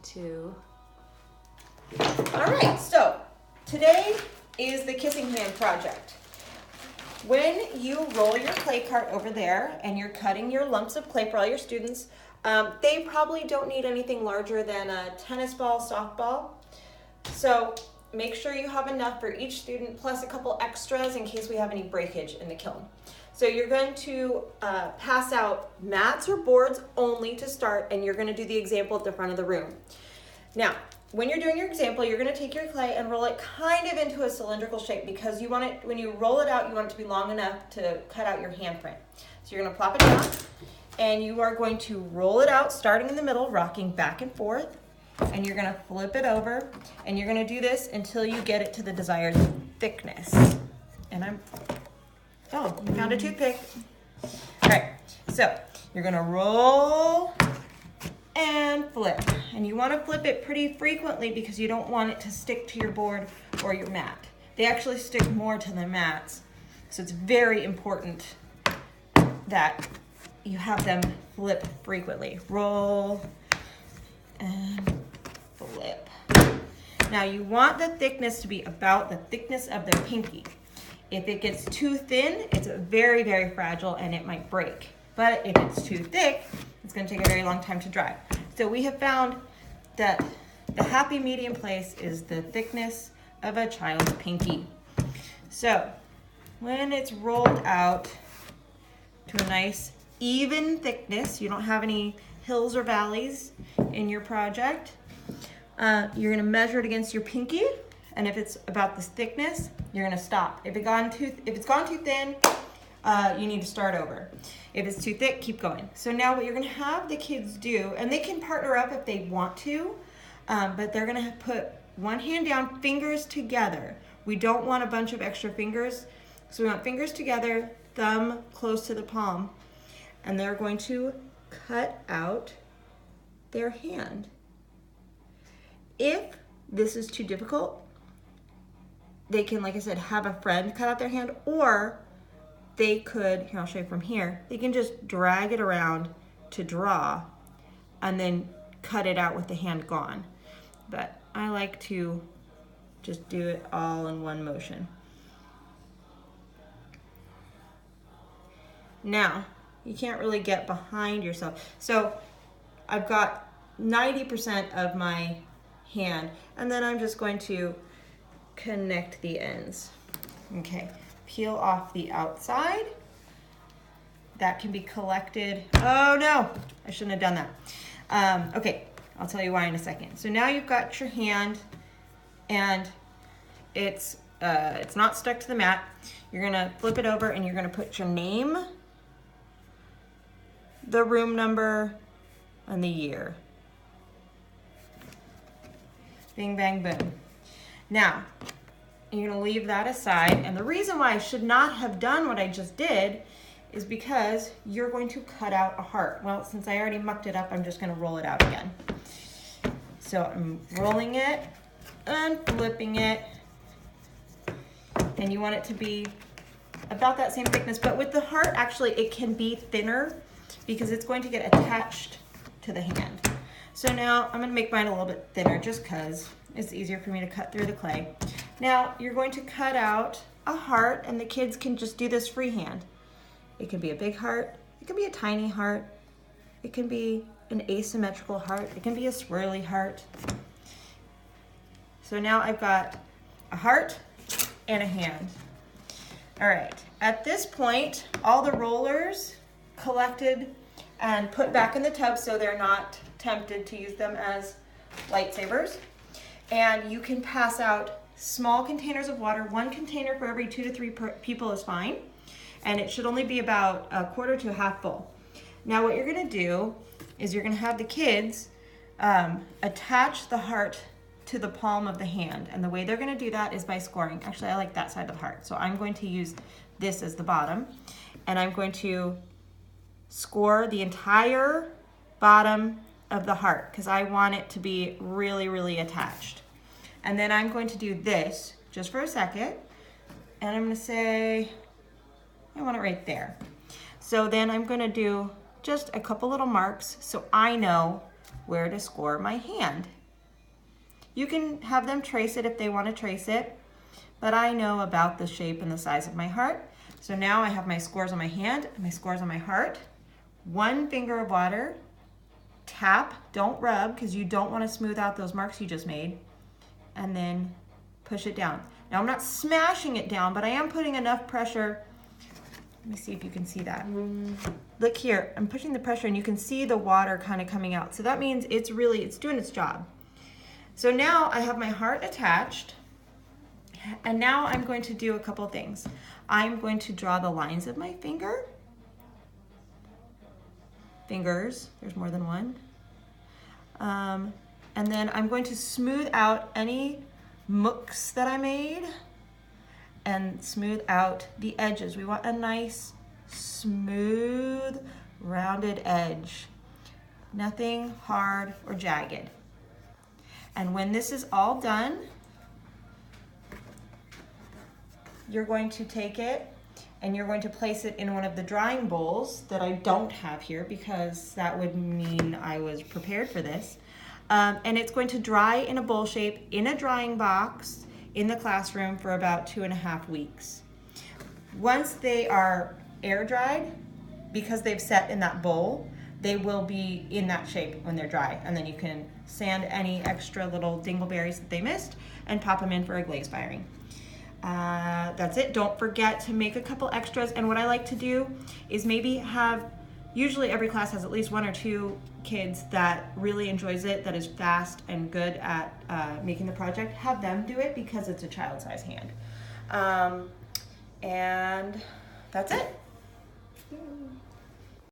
2. All right, so today is the kissing hand project. When you roll your clay cart over there and you're cutting your lumps of clay for all your students, they probably don't need anything larger than a tennis ball, softball. So make sure you have enough for each student plus a couple extras in case we have any breakage in the kiln. So you're going to pass out mats or boards only to start, and you're going to do the example at the front of the room. Now, when you're doing your example, you're going to take your clay and roll it kind of into a cylindrical shape because you want it, when you roll it out, you want it to be long enough to cut out your handprint. So you're going to plop it down, and you are going to roll it out starting in the middle, rocking back and forth, and you're going to flip it over, and you're going to do this until you get it to the desired thickness. And oh, you found a toothpick. All right, so you're going to roll and flip. And you want to flip it pretty frequently because you don't want it to stick to your board or your mat. They actually stick more to the mats. So it's very important that you have them flip frequently. Roll and flip. Now you want the thickness to be about the thickness of their pinky. If it gets too thin, it's very, very fragile and it might break. But if it's too thick, it's going to take a very long time to dry. So we have found that the happy medium place is the thickness of a child's pinky. So when it's rolled out to a nice even thickness, you don't have any hills or valleys in your project, you're going to measure it against your pinky, and if it's about this thickness, you're going to stop. If it's gone too thin, you need to start over. If it's too thick, keep going. So now what you're going to have the kids do, and they can partner up if they want to, but they're going to put one hand down, fingers together. We don't want a bunch of extra fingers, so we want fingers together, thumb close to the palm, and they're going to cut out their hand. If this is too difficult, they can, like I said, have a friend cut out their hand, or they could, here I'll show you from here, they can just drag it around to draw and then cut it out with the hand gone. But I like to just do it all in one motion. Now, you can't really get behind yourself. So I've got 90% of my hand, and then I'm just going to connect the ends. Okay, peel off the outside. That can be collected. Oh no, I shouldn't have done that. Okay, I'll tell you why in a second. So now you've got your hand, and it's not stuck to the mat. You're gonna flip it over, and you're gonna put your name, the room number, and the year. Bing, bang, boom. Now, you're gonna leave that aside, and the reason why I should not have done what I just did is because you're going to cut out a heart. Well, since I already mucked it up, I'm just gonna roll it out again. So I'm rolling it and flipping it, and you want it to be about that same thickness, but with the heart, actually, it can be thinner because it's going to get attached to the hand. So now I'm gonna make mine a little bit thinner just because it's easier for me to cut through the clay. Now you're going to cut out a heart, and the kids can just do this freehand. It can be a big heart, it can be a tiny heart, it can be an asymmetrical heart, it can be a swirly heart. So now I've got a heart and a hand. All right, at this point, all the rollers collected and put back in the tub so they're not tempted to use them as lightsabers. And you can pass out small containers of water. 1 container for every 2 to 3 people is fine. And it should only be about a quarter to a half full. Now what you're gonna do is you're gonna have the kids attach the heart to the palm of the hand. And the way they're gonna do that is by scoring. Actually, I like that side of the heart. So I'm going to use this as the bottom. And I'm going to score the entire bottom of the heart because I want it to be really, really attached. And then I'm going to do this just for a second. And I'm gonna say, I want it right there. So then I'm gonna do just a couple little marks so I know where to score my hand. You can have them trace it if they want to trace it, but I know about the shape and the size of my heart. So now I have my scores on my hand and my scores on my heart. 1 finger of water, tap, don't rub because you don't want to smooth out those marks you just made, and then push it down. Now I'm not smashing it down, but I am putting enough pressure. Let me see if you can see that. Look here, I'm pushing the pressure and you can see the water kind of coming out. So that means it's doing its job. So now I have my heart attached, and now I'm going to do a couple things. I'm going to draw the lines of my fingers. There's more than one. And then I'm going to smooth out any mooks that I made and smooth out the edges. We want a nice, smooth, rounded edge. Nothing hard or jagged. And when this is all done, you're going to take it and you're going to place it in one of the drying bowls that I don't have here because that would mean I was prepared for this. And it's going to dry in a bowl shape in a drying box in the classroom for about 2.5 weeks. Once they are air dried, because they've set in that bowl, they will be in that shape when they're dry. And then you can sand any extra little dingleberries that they missed and pop them in for a glaze firing. That's it. Don't forget to make a couple extras. And what I like to do is maybe have, usually every class has at least 1 or 2 kids that really enjoys it, that is fast and good at making the project. Have them do it because it's a child-sized hand. And that's it.